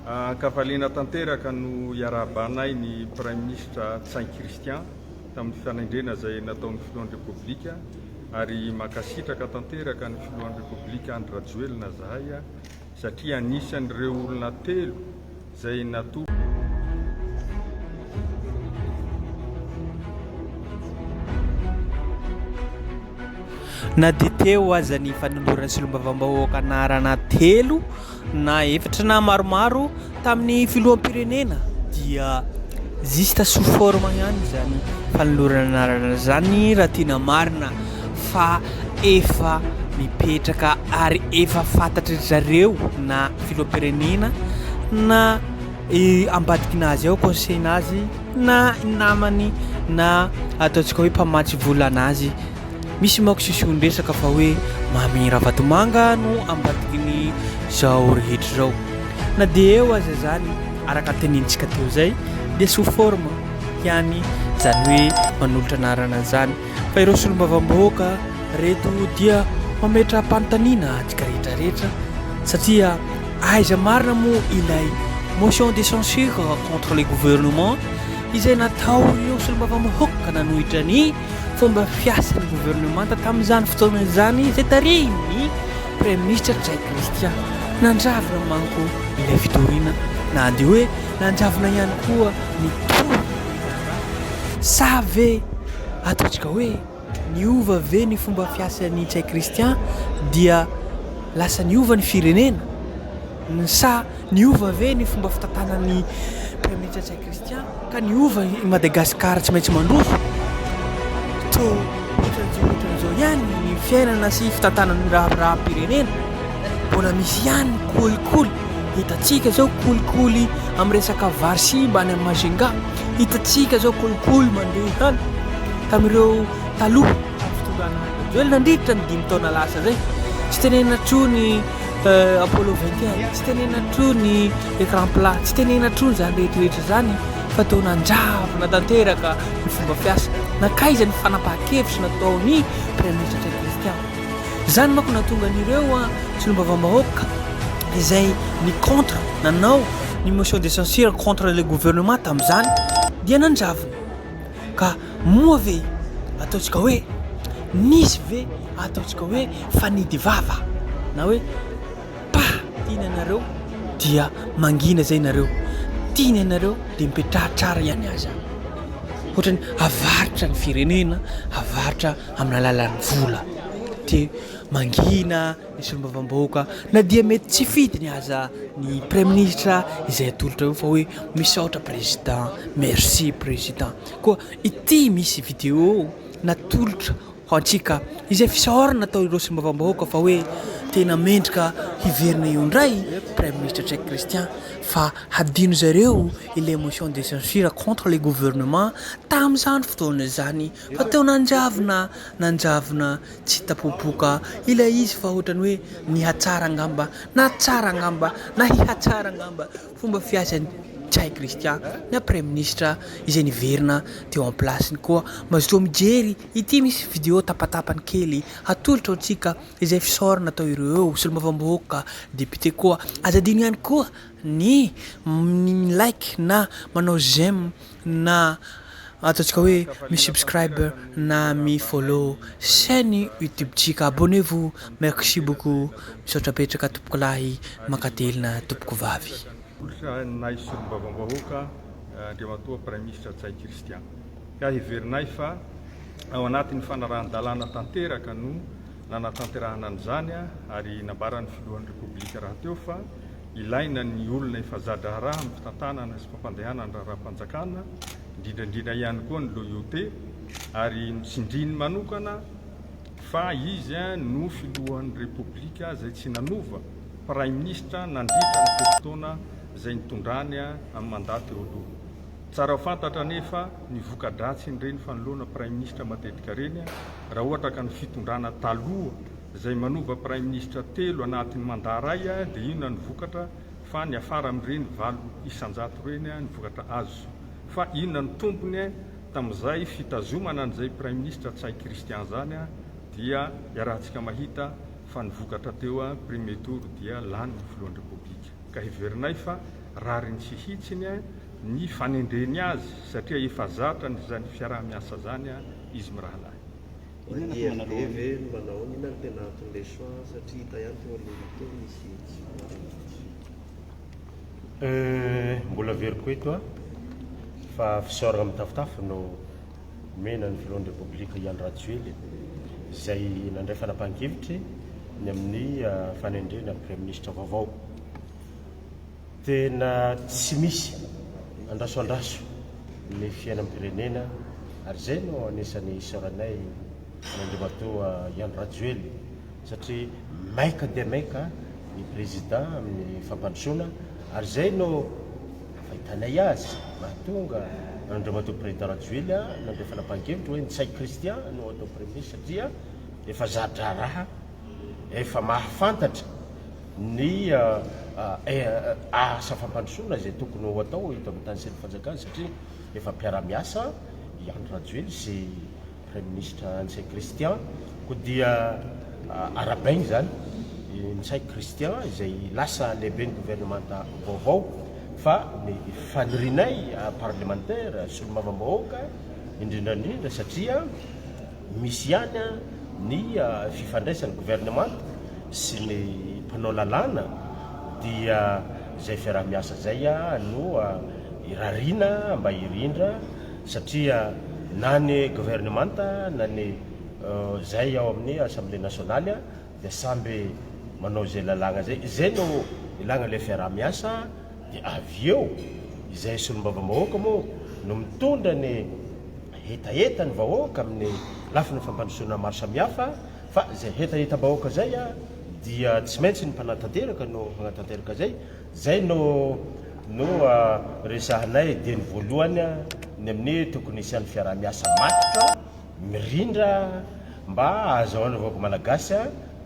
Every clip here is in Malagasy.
Kavalina tanteraka no iarabanay ny Prime Ministre Saint Christian tamin'ny fanendrena izay nataon'ny filohan'ny Repoblika ary makasitraka tanteraka ny filohan'ny Repoblika Andry Rajoelina zahay satria anisan'ireo olona telo izay na dia teo aza ny fanolorana sy lombavam-bahoaka anarana telo na efatra na maromaro tamin'ny filoham-pirenena dia zista sous forme ihany zany fanolorana anarana zany raha tiana marina fa efa mipetraka ary efa fantatra zareo na filoham-pirenena na ambadikinazy ao conseillnazy na namany na ataontsika hoe mpamatsy vola anazy. Misy manko sisony resaka fa hoe mamira vatomanga no ambadiky ny zao rehetra zao na dia eo aza zany araka tenintsika teo zay dia sous forme ihany zany hoe manolotra anarana zany fa ireo solombavam-bahoaka reto dia mametra panontaniana atsika rehetrarehetra satria aiza marina moa ilay motion de censure contre les gouvernements izay natao ireo solombavam-bahoaka nanohitra ny fomba fiasan'ny gouvernement tamin'izany fotoana izany izay tarihiny Premier Ministre Saint Christian nandravina manko ilay fitoriana na dia hoe nandravina ihany koa ny toro sa ve ataontsika hoe niova ve ny fomba fiasan'ny Saint Christian dia lasa niova ny firenena sa niova ve ny fomba fitantanan'ny Premier Ministre Saint Christian ka niova i Madagascar tsy maintsy mandroso ohatran'izao ihany ny fiainana sy fitantanan'ny raha-pirenena mbola misy ihany kolikoly hitatsika zao kolikoly amin'ny resaka vary simba any amin'ny Majunga hitatsika zao kolikoly mandeha hany tamin'ireo taloha fitondràna Rajoelina nandritra ny 5 taona lasa zay tsy tenena trony Apollo 21 tsy tenena trony écran plat tsy tenena trony zany rehetrarehetra zany fa tao nandravina tanteraka ny fomba fiasa nakaiza ny fanapahan-kevitra nataony Premier Ministre Saint Christian zany manko natonga an'ireo solombavam-bahoaka izay ny contre nanao ny motion de censure contre le gouvernement tamin'izany dia nandravina ka moa ve ataontsika hoe nisy ve ataontsika hoe fanidy vava na hoe tiana anareo dia mangina zay nareo tiana anareo dia mipetraha tsara ihany aza ohatrany avaritra ny firenena avaritra amin'ny alalan'ny vola dia mangina ny solombavam-bahoaka na dia mety tsy fidiny aza ny Premier Ministre izay atolotra eo fa hoe misaotra président merci président koa ity misy vidéo natolotra ho antsika izay fisaorana natao ireo solombavam-bahoaka fa hoe tena mendrika hiverina eo indray Premier Ministre Saint Christian fa hadino zareo ilay motion de censure contre les gouvernements tamin'izany fotoana izany fa teo nanjavina tsy tapopoka ilay izy fa ohatrany hoe nihatsara angamba na tsara angamba na hihatsara angamba fomba fiasan'ny Saint Christian na Premier Ministre izay niverina teo en place ny koa mazotoa mijery ity misy vidéo tapatapany kely atolotra antsika izay fisaorana atao ireo solombavam-bahoaka député koa azadino ihany koa ny like na manao j'aime na ataontsika hoe mi subscribe na mi follow chaîne YouTube tsika abonnez-vous merci beaucoup misaotra petraka tompoko lahy makatelina tompoko vavy nay solombavam-bahoaka andriamatoa Prime Ministre Saint Christian ka hiverinay fa ao anatin'ny fanarahan-dalàna tanteraka no nanatanterahana an'izany ary nambaran'ny filohan'ny Repoblika raha teo fa ilaina ny olona efa zadra raha amin'ny fitantanana sy fampandehanana raha-panjakana indrindrandrindra ihany koa ny loyauté ary tsindriny manokana fa izy no filohan'ny Repoblika izay tsy nanova Prime Ministre nandritra ny fotoana izay nitondrany amin'ny mandaty eo aloha tsara ho fantatra nefa ny voka-dratsy nyreny fanoloana Prime Ministre matetika reny raha ohatra ka ny fitondrana taloha izay manova Prime Ministre telo anatin'ny mandaray dia inona ny vokatra fa ny afara amin'ireny 9 isan-jato reny ny vokatra azo fa inona ny tompony tamin'izay fitazomana an'izay Prime Ministre Saint Christian zany dia iarahantsika mahita fa nivokatra teo a premier tour dia lany ny filohan'ny repoblika ka heverinay fa rariny sy hitsiny a ny fanendreny azy satria efa zatra ny zany fiarah-miasa zany a izy mirahalahy. IFDV no manao inona no tena anton'le choix satria hita ihany teo aloha teo misy mbola veriko eto a fa fisaorana mitafitafy no mena ny filohan'ny repoblika Ian Rajoely izay nandray fanapahan-kevitry ny amin'ny fanendrena premier ministre vaovao. Tena tsy misy andrasoandraso ny fiainam-pirenena ary zay no anisan'ny isaoranay nandrimatoa Ian Rajoely satria maika dia maika ny président amin'ny fampandrosoana ary zay no fahitanay azy mahatonga nandrimatoa président Rajoely nandray fanapahan-kevitra hoe Ntsay Christian no atao premier ministre satria efa zatra raha efa mahafantatra ny asa fampandrosoana zay tokony ho atao eto amin'ny tany seny fanjakana satria efa mpiara-miasa Ian Rajoely sy premier ministre Ntsay Christian ko dia arabainy zany Ntsay Christian izay lasa lehibe ny gouvernementa vaovao fa ny fanirinay parlementaire solomavambahoaka indrindrandrindra satria misy ihany ny fifandraisan'ny gouvernementa sy ny mpanao lalàna dia zay fiarah-miasa zay no irarina mba irindra satria na ny gouvernementa na ny zay ao amin'ny assemblée nationale dia samby manao zay lalàna zay no ilàna le fiarah-miasa dia avy eo izay solombavam-bahoaka moa no mitondra ny hetaheta ny vahoaka amin'ny lafiny fampandrosoana maro samihafa fa zay hetaheta-bahoaka zay dia tsy maintsy ny mpanatanteraka no manatanteraka zay no resahanay dia ny voalohany ny amin'ny tokony isy an'ny fiarah-miasa matotra mirindra mba azahoana vahoaka malagasy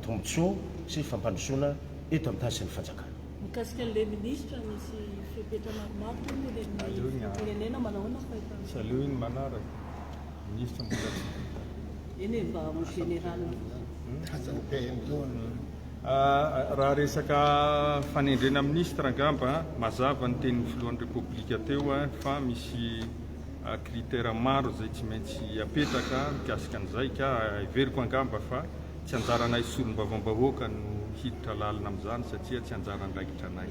tombotsoa sy fampandrosoana eto amin'ny tany sy ny fanjakana. Mikasika an'le ministra misy fepetra maromaro ny firenena manahoana fahitana? Salohiny manaraka ministra mbola eny mba en général raha resaka fanendrena ministra angamba mazava ny tenin'ny filohan'ny repoblika teo fa misy critère maro zay tsy maintsy apetraka mikasika an'izay ka iveriko angamba fa tsy anjaranay solombavam-bahoaka no hiditra lalina amin'izany satria tsy anjara ndraikitra anay.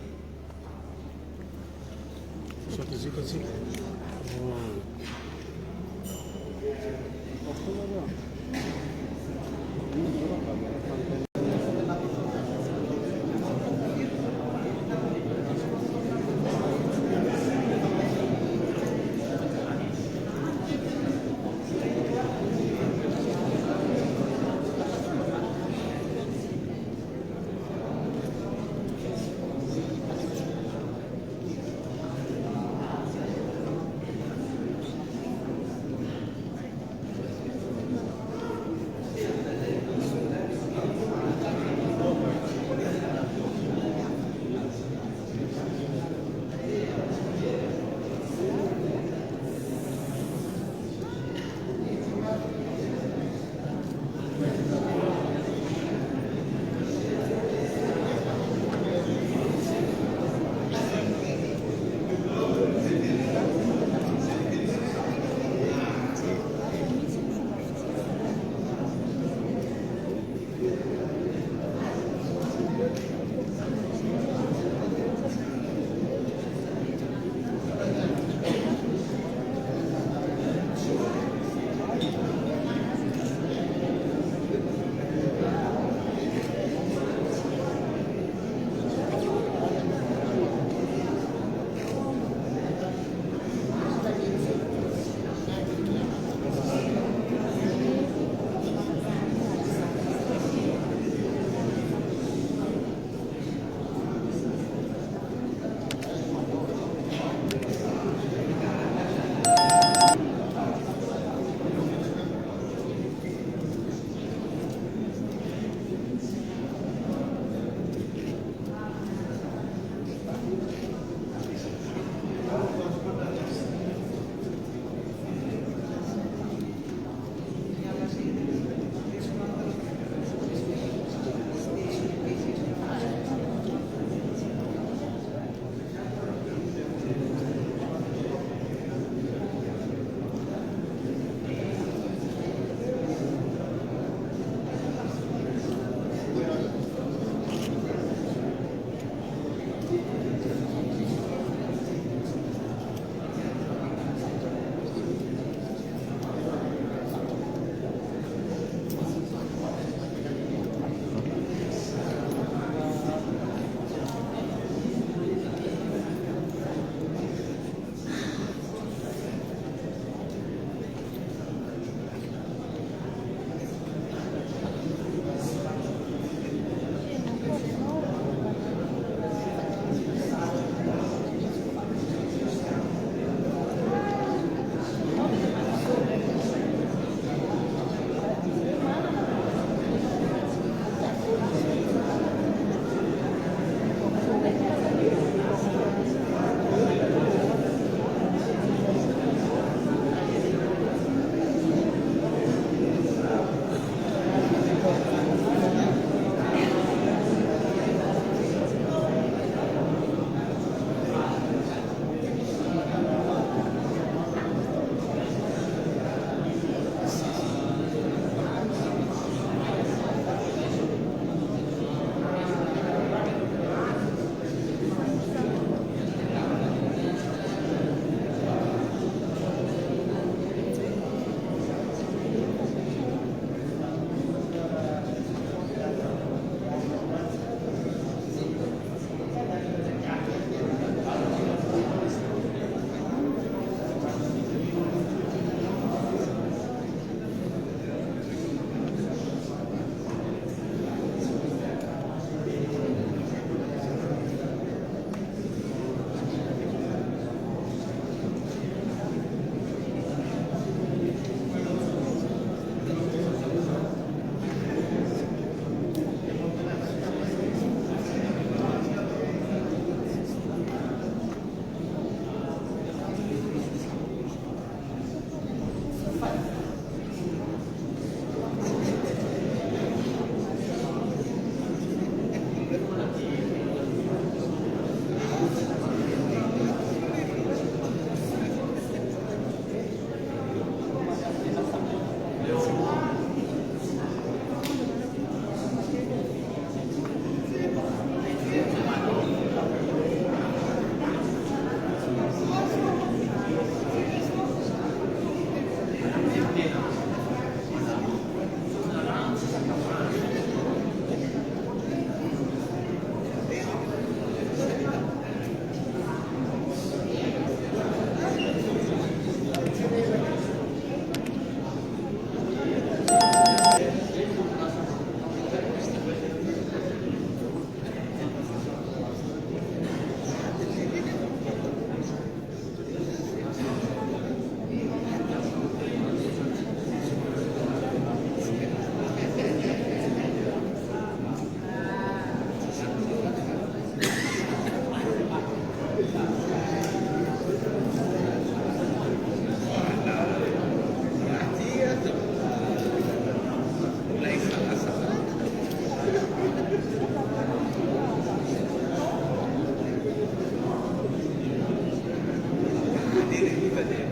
rehefa dia